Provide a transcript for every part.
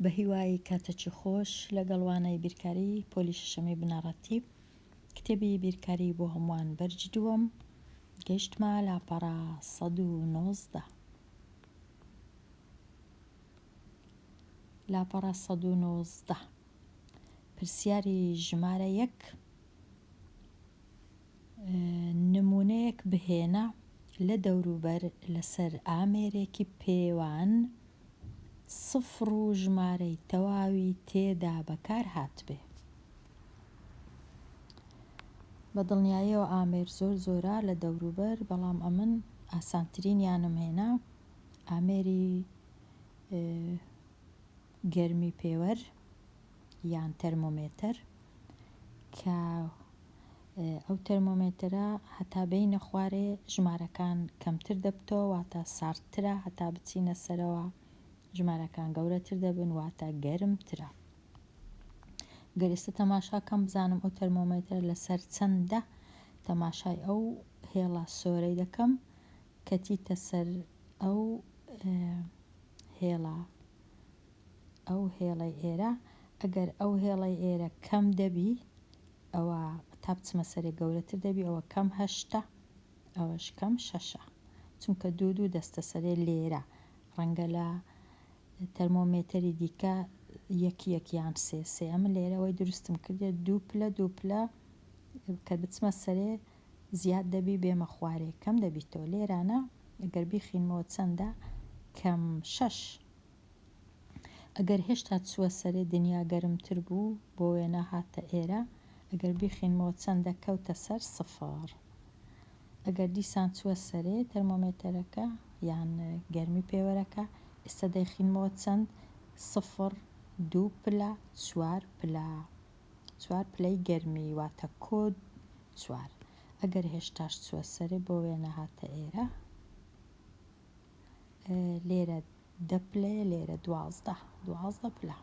بە هیوای کاتەکی خۆش لەگەڵوانەی بیرکاری پۆلی شەشەمی بنەڕەتی کتێبی بیرکاری بۆ هەمووان بەرجی دووەم گەیشتمە لاپەڕە ١٩٠ لاپەڕە ١٩٠ پرسیاری ژمارە 1 نمونەیەک بهێنە لە دەوروبەر لەسەر ئامێرێکی پێوان سفر و ژمارەی تەواوی تێدا بەکار هاتبێ. بە دڵنیاییەوە ئامێر زۆر زۆرە لە دەوروبەر، بەڵام ئەمن ئاسانترینیانم هێنا ئامێری گەرمی پێوەر یان تەرمۆمێتەر، کە ئەو تەرمۆمێتەرە هەتا بینە خوارێ ژمارەکان کەمتر دەبتەوە، واتە ساردترە، هەتا بچینە سەرەوە ژمارەکان گەورەتر دەبن، واتە گەرمترە. گەر ئێستا تەماشاکەم بزانم ئەو تەرمۆمێتەر لەسەر چەندە، تەماشای ئەو هێڵە سۆرەی دەکەم کە چیتە سەر ئەو هێڵەی ئێرە. ئەگەر ئەو هێڵەی ئێرە کەم دەبی، ئەوە تا بچمە سەرێ گەورەتر دەبی، ئەوە کەم 8، ئەوەش کەم 6، چونکە دوو دەستە سەرێ لێرە. ڕەنگە لە تەرمۆمێتەری دیکە یەکیان سێ، ئەمە لێرەوەی دروستم کردێ دوو پلە کە بچمە سەرێ زیاد دەبی بێمە خوارێ کەم دەبیتەوە. لێرانە ئەگەر بیخینمەوە چەندە کەم 6. ئەگەر هێشتا چووە سەرێ دنیا گەرمتر بوو بۆ وێنە هاتە ئێرە، ئەگەر بیخینمەوە چەندە کەوتە سەر 0. ئەگەر دیسان چووە سەرێ تەرمۆمێتەرەکە یان گەرمی پێوەرەکە، ئێستا دەیخینمەوە چەند 0، 2 پلە 4 پلە، 4 پلەی گەرمی، واتە کۆد 4. ئەگەر هێشتاش چووە سەرێ بۆ وێنە هاتە ئێرە، لێرە 10 پلەیە، لێرە 12 پلە.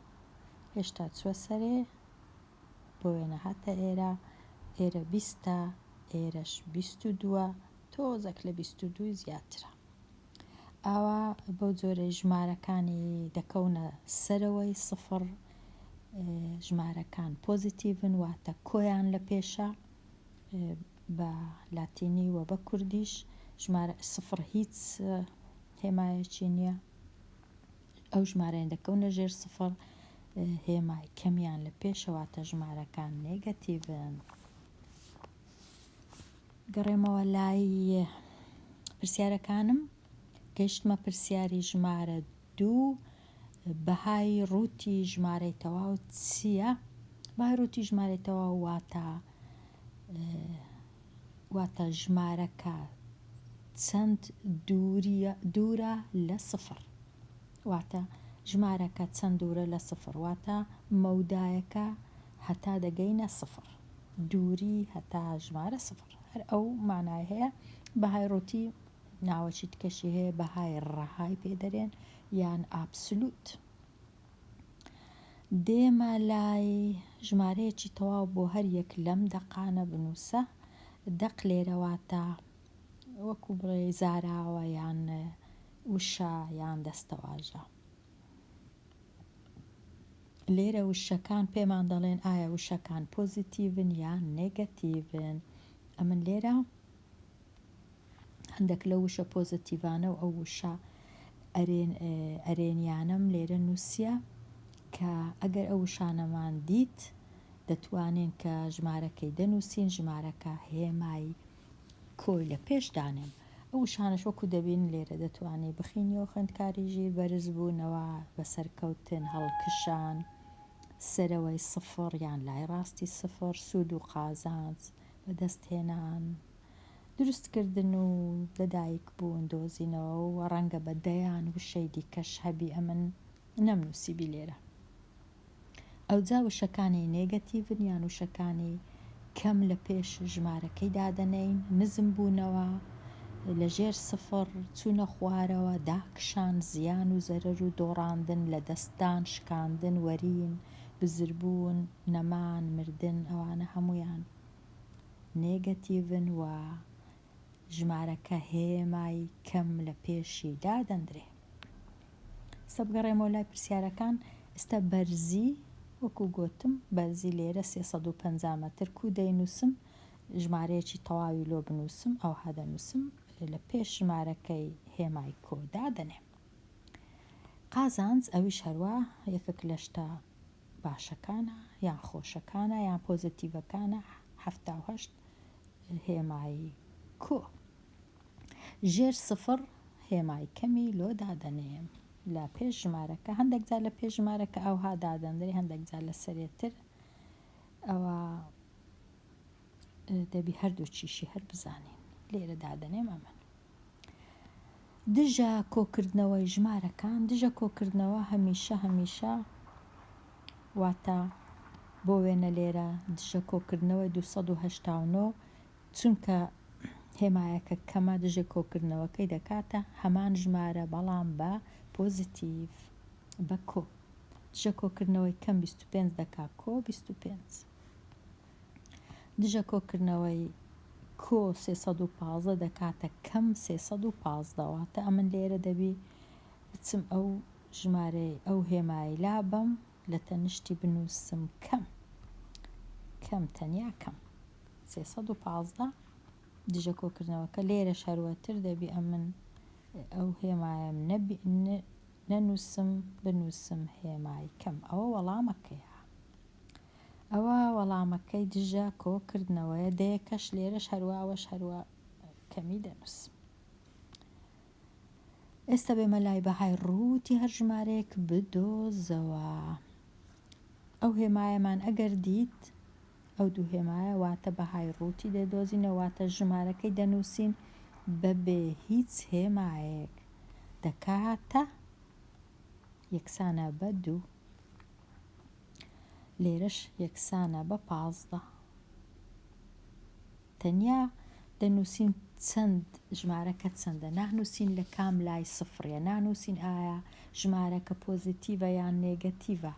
هێشتا چووە سەرێ بۆ وێنە هاتە ئێرە، ئێرە 20، ئێرەش 22، تۆزێک لە 22 زیاترە. ئاوا بەو جۆرەی ژمارەکانی دەکەونە سەرەوەی 0. ژمارەکان پۆزیتیڤن، واتە کۆیان لە پێشە بە لاتینی و بە کوردیش. ژمارە 0 هیچ هێمایەکی نییە. ئەو ژمارەیان دەکەونە ژێر 0، هێمای کەمیان لە پێشەواتە ژمارەکان نێگەتیڤن. گەڕێمەوە لای پرسیارەکانم. گەیشتمە پرسیاری ژمارە 2، بەهای ڕووتی ژمارەی تەواو چییە؟ بەهای ڕووتی ژمارەی تەواو واتە ژمارەکە چەند دوورە لە 0. واتە ژمارەکە چەند دوورە لە 0، واتە مەودایەکە هەتا دەگەینە 0، دووری هەتا ژمارە 0. هەر ئەو مانای هەیە. بەهای ڕووتی ناوەکی تکەشی هەیە، بەهای ڕەهای پێدەرێن یان ئابسولوت. دێمە لای ژمارەیەکی تەواو بۆ هەر یەک لەم دەقانە بنووسە. دەق لێرەواتە وەکو بڵێ زاراوە یان وشە یان دەستەواژە. لێرە وشەکان پێمان دەڵێن ئایا وشەکان پۆزیتیڤن یان نێگەتیڤن. ئەمن لێرە هەندێک لە وشە پۆزیتیڤانە و ئەو وشە ئەرێنیانم لێرە نووسیە کە ئەگەر ئەو وشانەمان دیت دەتوانین کە ژمارەکەی دەنووسین، ژمارەکە هێمای کۆی لە پێش دانێن. ئەو وشانەش وەکو دەبین لێرە دەتوانێت بخینیەوە خوێندکاری ژیر، بەرز بوونەوە، بەسەرکەوتن، هەڵکشان، سەرەوەی 0 یان لای ڕاستی 0، سوود و قازانج، بەدەستهێنان، دروستکردن و لەدایک بوون، دۆزینەوە و ڕەنگە بە دەیان وشەی دیکەش هەبی ئەمن نەمنووسیبی لێرە. ئەوجا وشەکانی نێگەتیڤن یان وشەکانی کەم لە پێش ژمارەکەی دادەنین، نزم بوونەوە، لە ژێر 0 چوونە خوارەوە، داکشان، زیان و زەرەر و دۆڕاندن لە دەستدان، شکاندن، وەرین، بزربوون، نەمان، مردن، ئەوانە هەمویان نێگەتیڤن و ژمارەکە هێمای کەم لە پێشی دادەندرێ. سەبگەڕێمەوە لای پرسیارەکان. ئێستا بەرزی وەکو گوتم بەرزی لێرە 350 مەتر کو دەینووسم ژمارەیەکی تەواوی لۆ بنووسم ئەو هەدەنووسم لە پێش ژمارەکەی هێمای کۆدا دەنێم. قازانج ئەویش هەروە یەکێک لە شتە باشەکانە یان خۆشەکانە یان پۆزتیڤەکانە 78 هێمایی کۆ ژێر سفر هێمای کەمی لۆ دادەنێم لە پێش ژمارەکە هەندێک جار لە پێش ژمارەکە ئەوها دادەندرێ هەندێک جار لە سەرێتر ئەوە دەبی هەردووچیشی هەر بزانین لێرە دادەنێم ئەمن. دژە کۆکردنەوەی ژمارەکان دژە کۆکردنەوە هەمیشە واتە بۆ وێنە لێرە دژە کۆکردنەوەی 289 چونکە هێمایەکە کەمە دژە کۆکردنەوەکەی دەکاتە هەمان ژمارە بەڵام بە پۆزیتیڤ بە کۆ دژە کۆکردنەوەی کەم 25 دەکات کۆ 25 دژە کۆکردنەوەی کۆ 315 دەکاتە کەم 315 واتە ئەمن لێرە دەبی بچم ئەو ژمارەی ئەو هێمایی لابم لە تەنیشتی بنووسم کەم تەنیا کەم 315 دژە کۆکردنەوەکە لێرە شەروەتر دەبی ئەمن ئەو هێمایم نەنووسم بنووسم هێمای کەم ئەوە وەڵامەکەیە ئەوە وەڵامەکەی دژە کۆکردنەوەیە دەیەکەش لێرەش هەروەش هەروە کەمی دەنووسم. ئێستا بێمە لای بەهای ڕووتی هەر ژمارەیەک بدۆزەوە ئەو هێمایەمان ئەگەر دیت ئەو دوو هێمایە واتە بەهای ڕووتی دەدۆزینەوە واتە ژمارەکەی دەنووسین بەبێ هیچ هێمایەک دەکاتە یەکسانە بە 2 لێرەش یەکسانە بە 15 تەنیا دەنووسین چەند ژمارەکە چەندە نانووسین لە کام لای سفرێ نانووسین ئایا ژمارەکە پۆزیتیڤە یان نێگەتیڤە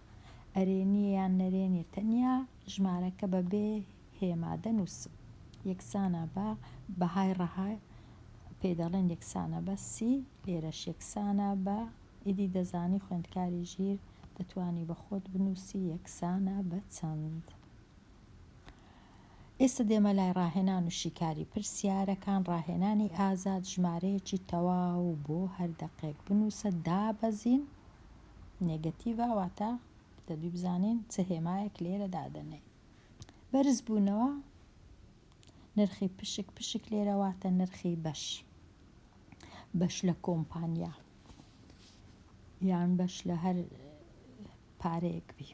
ئەرێنیە یان نەرێنیە تەنیا ژمارەکە بەبێ هێما دەنووسم یەکسانە بە بەهای ڕەهای پێدەڵێن یەکسانە بە 30 لێرەش یەکسانە بە ئیدی دەزانی خوێندکاری ژیر دەتوانی بە خۆت بنووسی یەکسانە بە چەند. ئێستا دێمە لای ڕاهێنان و شیکاری پرسیارەکان ڕاهێنانی ئازاد ژمارەیەکی تەواو بۆ هەر دەقێک بنووسە دابەزین نێگەتیڤە واتە دەبی بزانین چه هێمایەک لێرە دادەنێ بەرز بوونەوە نرخی پشک لێرە واتە نرخی بەش لە کۆمپانیا یان بەش لە هەر پارەیەک بی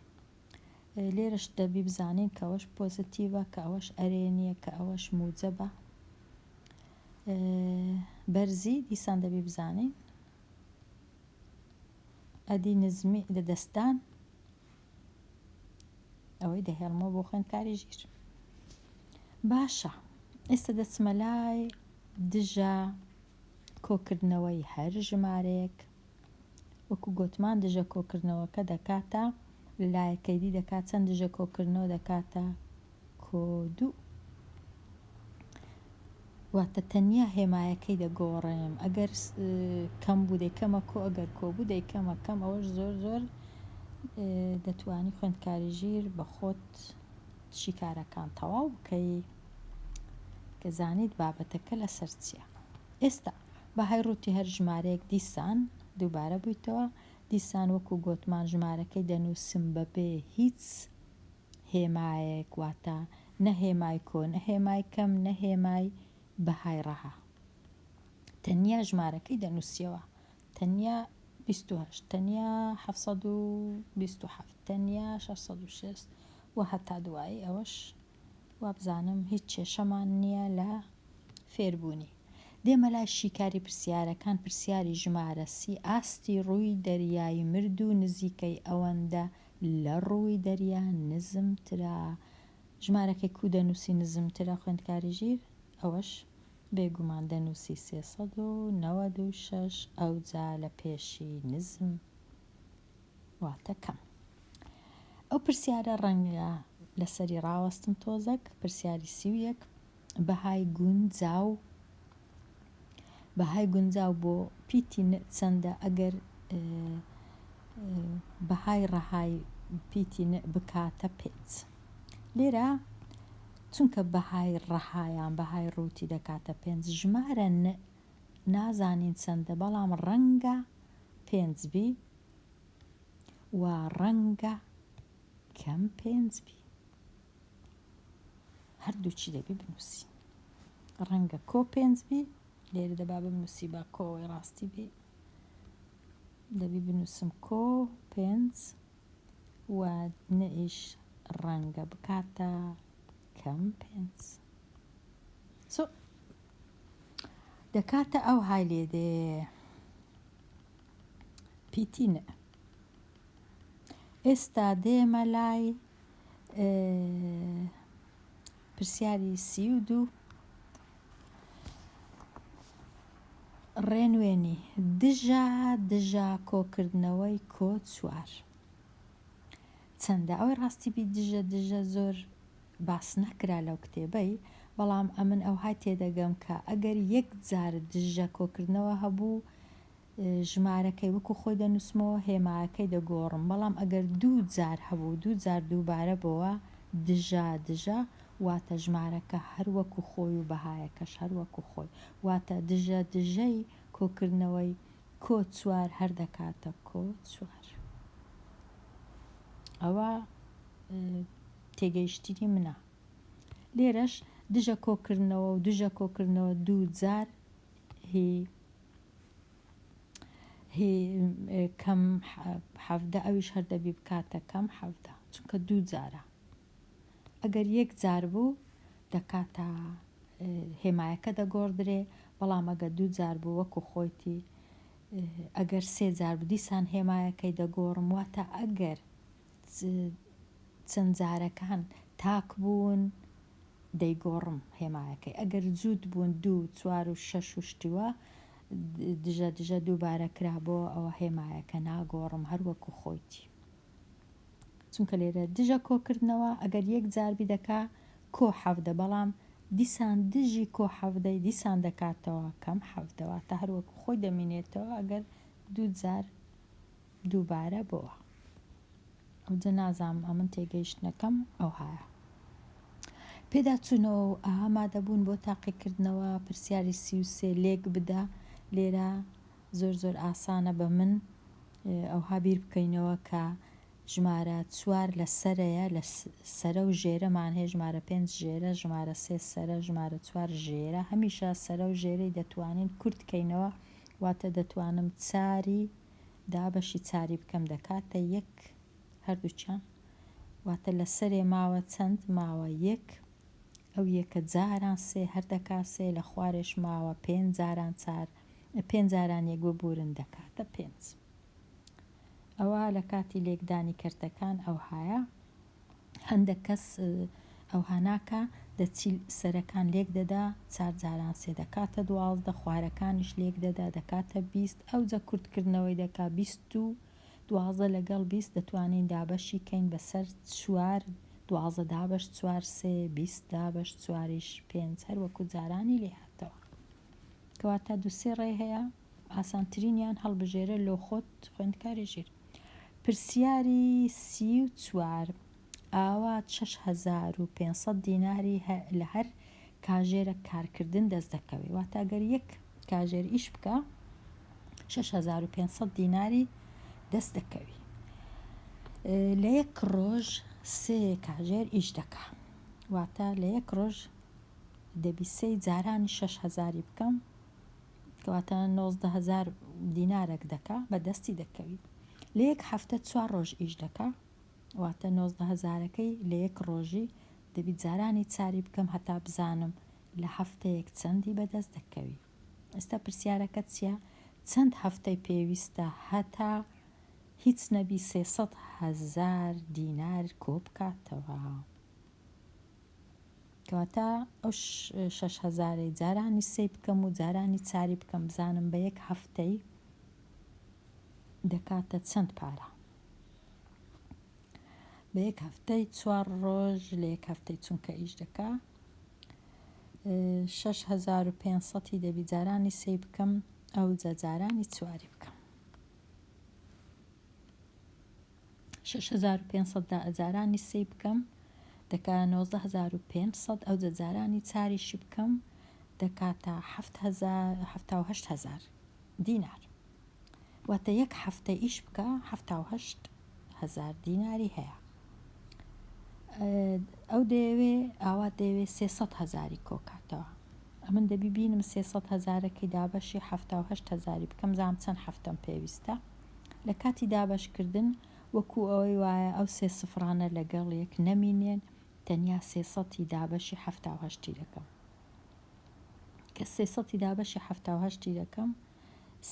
لێرەش دەبی بزانین کە ئەوەش پۆزیتیڤە کە ئەوەش ئەرێنیە کە ئەوەش موجەبە بەرزی دیسان دەبی بزانین ئەدی نزمی دەدەستان ئەوەی دەهێڵمەوە بۆ خوێندکاری ژیر. باشە ئێستا دەچمە لای دژە کۆکردنەوەی هەر ژمارەیەک وەکو گوتمان دژە کۆکردنەوەکە دەکاتە لایەکەیدی دەکات چەند دژە کۆکردنەوە دەکاتە کۆ 2 واتە تەنیا هێمایەکەی دەگۆڕێم ئەگەر کەم بوو دەیکەمە کۆ ئەگەر کۆ بوو دەیکەمە کەم ئەوەش زۆر دەتوانی خوێندکاری ژیر بە خۆت شیکارەکان تەواو بکەی کە زانیت بابەتەکە لەسەر چییە. ئێستا بەهای ڕووتی هەر ژمارەیەک دیسان دووبارە بوویتەوە دیسان وەکو گوتمان ژمارەکەی دەنووسم بەبێ هیچ هێمایەک واتە نە هێمای کۆ نە هێمای کەم نە هێمای بەهای ڕەها تەنیا ژمارەکەی دەنووسیەوە تەنیا 28 تەنیا 727 تەنیا 606 و هەتا دوایی ئەوەش وابزانم هیچ کێشەمان نییە لە فێربوونی. دێمە لای شیکاری پرسیارەکان پرسیاری ژمارە 30 ئاستی ڕووی دەریای مرد و نزیکەی ئەوەندە لە ڕووی دەریا نزمترە ژمارەکەی کو دەنووسی نزمترە خوێندکاری ژیر ئەوەش بێگومان دەنووسی 396 ئەوجا لە پێشی نزم واتە کەم. ئەو پرسیارە ڕەنگە لەسەری ڕاوەستم تۆزەک پرسیاری 31 بەهای گونجاو بۆ پیتی چەندە ئەگەر بەهای ڕەهای پیتی بکاتە 5. لێرە چونکە بەهای ڕەهایان بەهای ڕووتی دەکاتە 5 ژمارە نازانین چەندە بەڵام ڕەنگە 5 بی و ڕەنگە کەم 5 بی. هەردووچی دەبی بنووسی. ڕەنگە کۆ 5 بی لێرە دەبا بنووسی بە کۆی ڕاستی بی دەبی بنووسم کۆ 5 و نئیش ڕەنگە بکاتە کەم 5 دەکاتە ئەو های لێدێ پیتینە. ئێستا دێمە لای پرسیاری 32 ڕێنوێنی دژە کۆکردنەوەی کۆ 4 چەندە. ئەوەی ڕاستی بی دژە زۆر باس نەکرا لەو کتێبەی بەڵام ئەمن ئەوهای تێدەگەم کە ئەگەر یەک جار دژە کۆکردنەوە هەبوو ژمارەکەی وەکو خۆی دەنووسمەوە هێمایەکەی دەگۆڕم بەڵام ئەگەر 2 جار هەبوو 2 جار دووبارە بەوە دژە واتە ژمارەکە هەر وەکو خۆی و بەهایەکەش هەر وەکو خۆی واتە دژەی کۆکردنەوەی کۆ 4 هەر دەکاتە کۆ 4. ئەوە تێگەیشتنی منە. لێرەش دژە کۆکردنەوە و دژە کۆکردنەوە 2 جار کەم 7 ئەویش هەر دەبی بکاتە کەم 7 چونکە 2 جارە. ئەگەر یەک جار بوو دەکاتە هێمایەکە دەگۆڕدرێ بەڵام ئەگەر 2 جار بوو وەکو خۆیتی ئەگەر 3 جار بوو دیسان هێمایەکەی دەگۆڕم واتە ئەگەر چەند جارەکان تاک بوون دەیگۆڕم هێمایەکەی ئەگەر جووت بوون 2 4 و 6 و شتیوە دژە دووبارە کرابەوە ئەوە هێمایەکە ناگۆڕم هەر وەکو خۆیتی چونکە لێرە دژە کۆکردنەوە ئەگەر یەک جاربی دەکا کۆ 7 بەڵام دیسان دژی کۆ 7 دیسان دەکاتەوە کەم 7ەوە تا هەر وەکو خۆی دەمینێتەوە ئەگەر 2 جار دووبارە بۆوە. ئەوجە نازانم ئەمن تێگەیشتنەکەم ئەو هایە. پێدا چوونەوە و ئامادەبوون بۆ تاقیکردنەوە پرسیاری 33 لێک بدە. لێرە زۆر ئاسانە بە من ئەوها بیر بکەینەوە کە ژمارە 4 لە سەرەیە لە سەرە و ژێرەمان هەیە ژمارە 5 ژێرە ژمارە 3 سەرە ژمارە 4 ژێرە هەمیشە سەرە و ژێرەی دەتوانین کورتکەینەوە واتە دەتوانم چاری دابەشی چاری بکەم دەکاتە 1 هەردووچیان واتە لە سەرێ ماوە چەند ماوە 1 ئەو یەکە جاران 3 هەر دەکا 3 لە خوارێش ماوە 5 جاران 4 5 جاران 1 ببورن دەکاتە 5. ئەوە لە کاتی لێکدانی کەرتەکان ئەو هایە هەندێک کەس ئەو هاناکە دەچی سەرەکان لێک دەدا 4 جاران 3 دەکاتە 12 خوارەکانیش لێک دەدا دەکاتە 20 ئەوجە کورتکردنەوەی دەکا 20 و 12 لەگەڵ 20 دەتوانین دابەشی کەین بەسەر 4 12 دابش 4 3 20 دابش 4 5 هەر وەکو جارانی لێ هاتەوە کەواتە دووسێ ڕێ هەیە ئاسانترینیان هەڵبژێرە لۆ خۆت خوێندکاری ژیر. پرسیاری 34 ئاوا 6500 دیناری لە هەر کاژێرە کارکردن دەست دەکەوێت واتە ئەگەر یەک کاژێر ئیش بکە 6500 دیناری دەست دەکەوی لە یەک ڕۆژ 3 کاژێر ئیش دەکا واتە لە یەک ڕۆژ دەبی 3 جارانی 6000 بکەم کەواتە 19000 دینارێک دەکا بە دەستی دەکەوی لە یەک هەفتە 4 ڕۆژ ئیش دەکا واتە 19000ەکەی لە یەک ڕۆژی دەبی جارانی چاری بکەم هەتا بزانم لە هەفتەیەک چەندی بەدەست دەکەوی. ئێستا پرسیارەکە چییە؟ چەند هەفتەی پێویستە هەتا هیچ نەبی 300,000 دینار کۆ بکاتەوە کەواتە ئەو 6,000 جارانی سێ بکەم و جارانی چاری بکەم بزانم بە یەک هەفتەی دەکاتە چەند پارە. بە یەک هەفتەی 4 ڕۆژ لە یەک هەفتەی چونکە ئیش دەکا 6500 دەبی جارانی سێ بکەم ئەو جارانی چواری بکەم 6500 جارانی سێ بکەم دەکا 9500 ئەو جارانی چاریشی بکەم دەکاتە 7,000 دینار واتە یەک هەفتە ئیش بکە 7,000 دیناری هەیە ئەو دەیەوێ ئاوا دەیەوێ 300,000 کۆکاتەوە ئەمن دەبی بینم 300,000ەکەی دابەشی 7,000 بکەم زانم چەند هەفتەم پێویستە لە کاتی دابەشکردن وەکو ئەوەی وایە ئەو سێ سفرانە لەگەڵ یەک نەمینێن تەنیا 300 دابەشی 7,000 دەکەم کە 300 دابەشی 7,000 دەکەم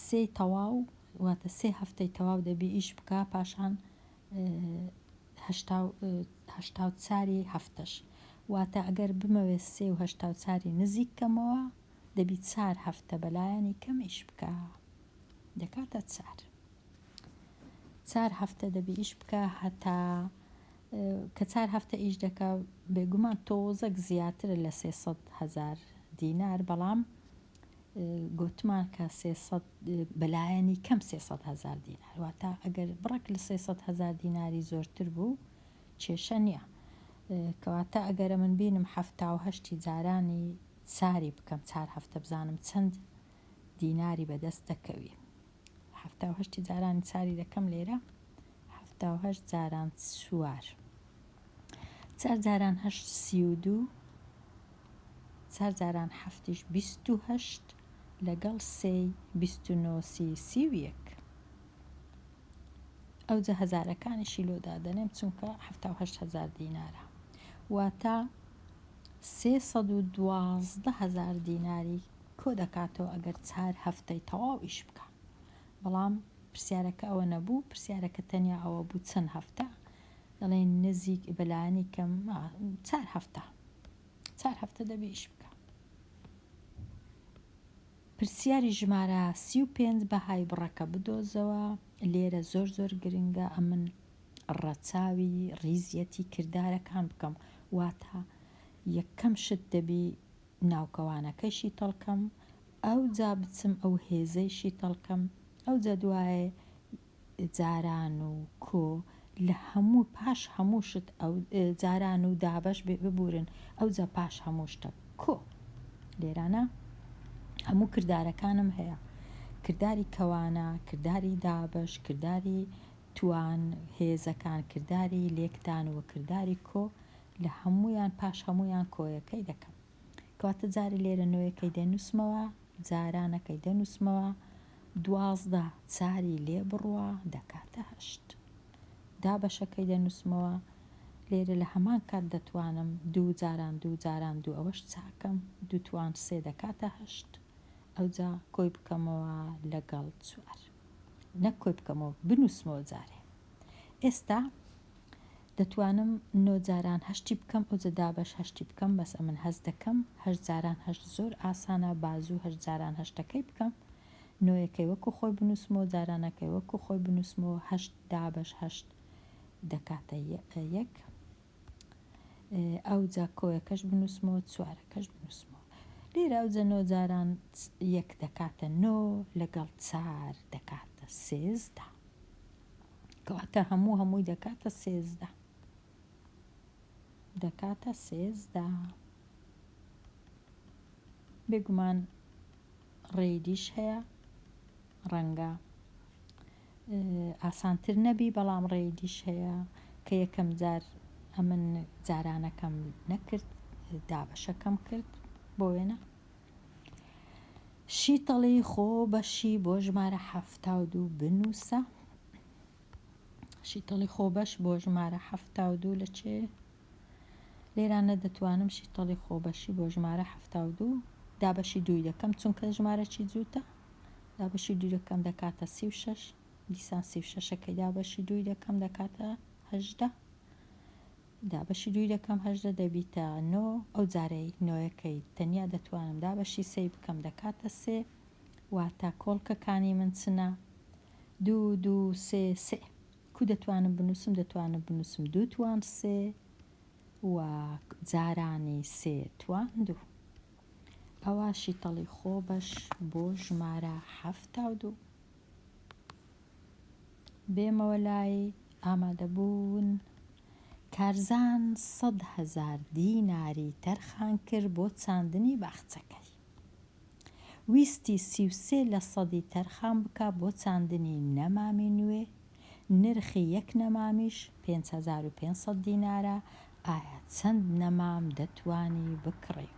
سێ تەواو واتە سێ هەفتەی تەواو دەبی ئیش بکە پاشان 84 هەفتەش واتە ئەگەر بمەوێت 384 نزیک کەمەوە دەبی 4 هەفتە بەلایانی کەم ئیش بکە دەکاتە 4 هەفتە دەبی ئیش بکە هەتا کە 4 هەفتە ئیش دەکا بێگومان تۆزەک زیاترە لە 300,000 دینار بەڵام گوتمان کە 300 بەلایەنی کەم 300,000 دینار واتە ئەگەر بڕێک لە 300,000 دیناری زۆرتر بوو کێشە نییە کەواتە ئەگەرە من بینم 7 جارانی چاری بکەم 4 هەفتە بزانم چەند دیناری بەدەست دەکەوی 7 جارانی چاری دەکەم لێرە 7 جاران چوار 4 جاران 8 32 4 جاران 7 28 لەگەڵ 3 29 31 ئەو جە هەزارەکانیشی لۆدا دەنێم چونکە 7,000 دینارە واتە 312,000 دیناری کۆ دەکاتەوە ئەگەر 4 هەفتەی تەواو ئیش بکە بەڵام پرسیارەکە ئەوە نەبوو پرسیارەکە تەنیا ئەوە بوو چەند هەفتە دەڵێ نزیک بەلایانی کەم 4 هەفتە دەبێ ئیش بکە پرسیاری ژمارە 35 بەهای بڕەکە بدۆزەوە لێرە زۆر گرنگە ئەمن ڕەچاوی ریزیەتی کردارەکان بکەم واتە یەکەم شت دەبی ناوکەوانەکەیشی تەڵکەم ئەو جا بچم ئەو هێزەیشی تەڵکەم ئەو جا دوایە جاران و کۆ لە هەموو پاش هەموو شت ئەو جاران و دابەش ببورن ئەو جا پاش هەموو شتە کۆ لێرانە هەموو کردارەکانم هەیە کردداری کەوانە کردداری دابش کردداری توان هێزەکان کردداری لێکتان و کردداری کۆ لە هەمویان پاش هەمویان کۆیەکەی دەکەم کەواتە جاری لێرە نوێیەکەی دەنووسمەوە جارانەکەی دەنووسمەوە 12 چاری لێ بڕوە دەکاتە 8 دابەشەکەی دەنووسمەوە لێرە لە هەمان کات دەتوانم 2 جاران 2 جاران 2 ئەوەش چاکەم 2 توان 3 دەکاتە 8 ئەوجا کۆی بکەمەوە لەگەڵ 4 نەک کۆی بکەمەوە بنووسمەوە جارێ ئێستا دەتوانم 9 جاران 8 بکەم ئەوجا دابەش 8 بکەم بەس ئەمن هەز دەکەم 8 جاران 8 زۆر ئاسانە بازوو 8 جاران 8ەکەی بکەم نۆیەکەی وەکو خۆی بنووسمەوە جارانەکەی وەکو خۆی بنووسمەوە 8 دابەش 8 دەکاتە 1 ئەو جا کۆیەکەش بنووسمەوە چوارەکەش بنووسمەوە لێرە ئەو جە 9 جاران 1 دەکاتە 9 لەگەڵ 4 دەکاتە 13 کەواتە هەمووی دەکاتە 13 دەکاتە 13 بێگومان ڕێیدیش هەیە ڕەنگە ئاسانتر نەبی بەڵام ڕێیدیش هەیە کە یەکەم جار ئەمن جارانەکەم نەکرد دابەشەکەم کرد بۆ وێنە شیتەڵی خۆ بەشی بۆ ژمارە 72 بنووسە شیتەڵی خۆ بەش بۆ ژمارە 72 لە چێ لێرانە دەتوانم شیتەڵی خۆ بەشی بۆ ژمارە 72 دابەشی دووی دەکەم چونکە ژمارەی جووتە دابەشی دوو دەکەم دەکاتە 36 دیسان 36ەکەی دابەشی دووی دەکەم دەکاتە 18 دابەشی دووی دەکەم 18 دەبیتە 9 ئەو جارەی نۆیەکەی تەنیا دەتوانم دابەشی سێی بکەم دەکاتە 3 واتە کۆڵکەکانی من چنە 2 2 3 3 کو دەتوانم بنووسم 2 توان 3 و جارانی 3 توان 2 ئەوە شیتەڵی خۆ بەش بۆ ژمارە 72 بێمەوە لای ئامادەبوون. کارزان 100,000 دیناری تەرخان کرد بۆ چاندنی باخچەکەی. ویستی 33 لە سەدی تەرخان بکە بۆ چاندنی نەمامی نوێ. نرخی یەک نەمامیش 5,500 دینارە. ئایا چەند نەمام دەتوانی بکڕی؟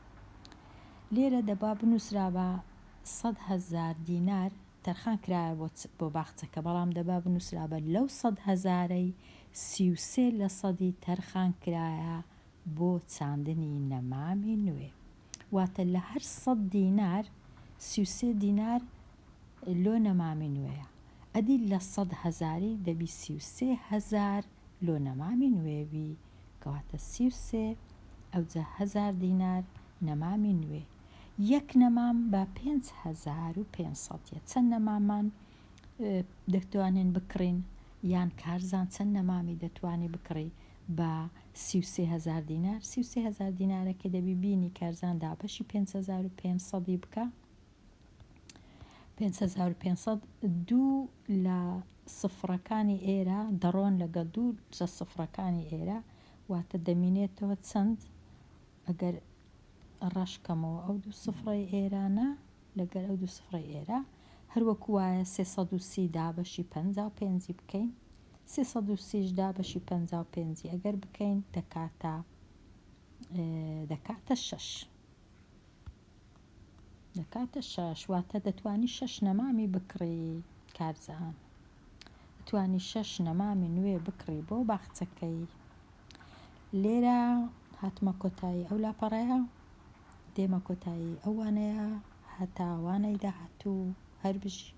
لێرە دەبا بنووسرابە 100,000 دینار تەرخان کرایە بۆ باخچەکە، بەڵام دەبا بنووسرابە لەو 100,000ەی 33 لە سەدی تەرخان کرایە بۆ چاندنی نەمامی نوێ. واتە لە هەر 100 دینار 33 دینار لۆ نەمامی نوێیە. ئەدی لە 100,000 دەبی 33,000 لۆ نەمامی نوێبی، کەواتە 33 ئەوجا 1000 دینار نەمامی نوێ. یەک نەمام بە 5,500. چەند نەمامان دەتوانین بکڕین، یان کارزان چەند نەمامی دەتوانی بکڕی بە 33,000 دینار؟ 33,000 دینارەکە دەبی بینی کارزان دابەشی 5,500 بکە. 5,500 دوو لە سفرەکانی ئێرە دەڕۆن لەگەڵ دوو لە سفرەکانی ئێرە، واتە دەمینێتەوە چەند؟ ئەگەر ڕەشکەمەوە ئەو دوو سفرەی ئێرانە لەگەر ئەو دوو سفرەی ئێرە، هەروەکو وایە 330 دابەشی 55 بکەین. 330 دابەشی 55 ئەگەر بکەین دەکاتە 6. دەکاتە 6، واتە دەتوانی 6 نەمامی بکڕی. کارزان دەتوانی 6 نەمامی نوێ بکڕی بۆ باخچەکەی. لێرە هاتمە کۆتایی ئەو لاپەڕەیە، دێمە کۆتایی ئەوانەیە هەتا وانەی داهاتوو هەر بژی.